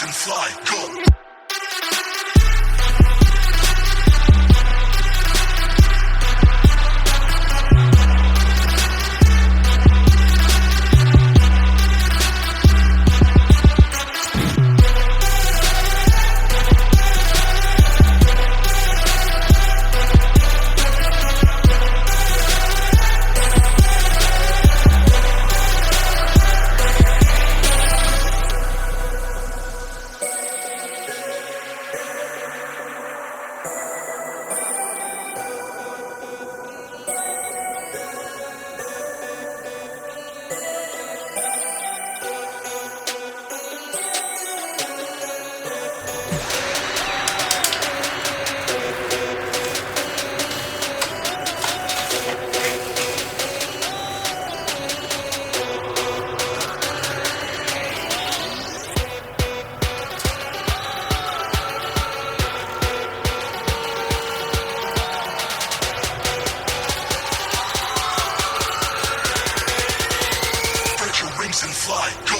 And fly, go! And fly, go!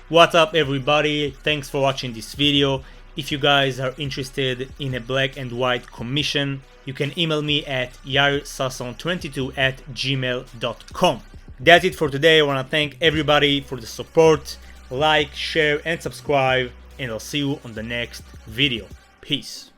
What's up everybody, thanks for watching this video. If you guys are interested in a black and white commission, you can email me at yairsasson22@gmail.com. That's it for today. I want to thank everybody for the support. Like, share and subscribe, and I'll see you on the next video. Peace.